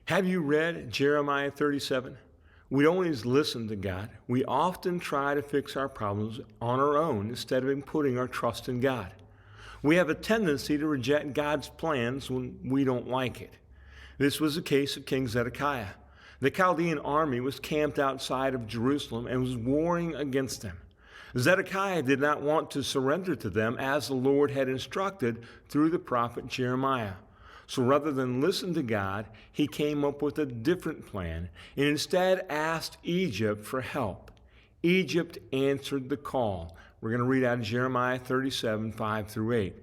Have you read Jeremiah 37? We don't always listen to God. We often try to fix our problems on our own instead of putting our trust in God. We have a tendency to reject God's plans when we don't like it. This was the case of King Zedekiah. The Chaldean army was camped outside of Jerusalem and was warring against them. Zedekiah did not want to surrender to them as the Lord had instructed through the prophet Jeremiah. So rather than listen to God, he came up with a different plan and instead asked Egypt for help. Egypt answered the call. We're going to read out of Jeremiah 37, 5 through 8.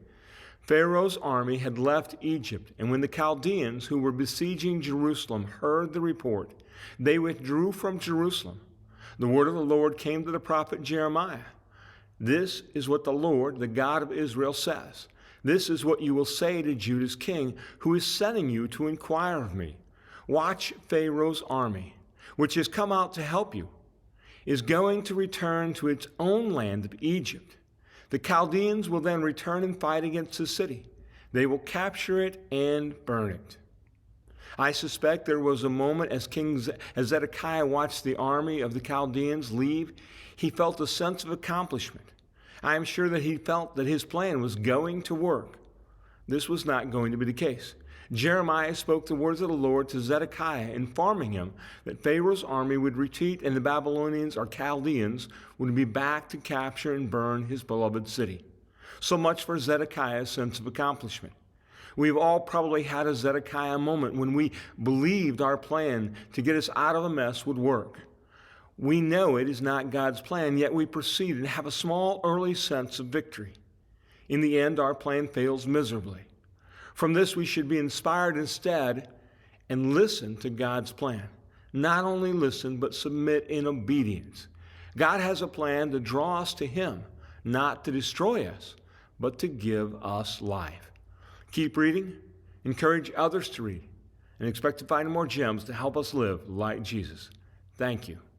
Pharaoh's army had left Egypt, and when the Chaldeans who were besieging Jerusalem heard the report, they withdrew from Jerusalem. The word of the Lord came to the prophet Jeremiah. This is what the Lord, the God of Israel, says. This is what you will say to Judah's king, who is sending you to inquire of me. Watch Pharaoh's army, which has come out to help you, is going to return to its own land of Egypt. The Chaldeans will then return and fight against the city. They will capture it and burn it. I suspect there was a moment as Zedekiah watched the army of the Chaldeans leave, he felt a sense of accomplishment. I am sure that he felt that his plan was going to work. This was not going to be the case. Jeremiah spoke the words of the Lord to Zedekiah, informing him that Pharaoh's army would retreat and the Babylonians or Chaldeans would be back to capture and burn his beloved city. So much for Zedekiah's sense of accomplishment. We've all probably had a Zedekiah moment when we believed our plan to get us out of a mess would work. We know it is not God's plan, yet we proceed and have a small early sense of victory. In the end, our plan fails miserably. From this, we should be inspired instead and listen to God's plan. Not only listen, but submit in obedience. God has a plan to draw us to Him, not to destroy us, but to give us life. Keep reading, encourage others to read, and expect to find more gems to help us live like Jesus. Thank you.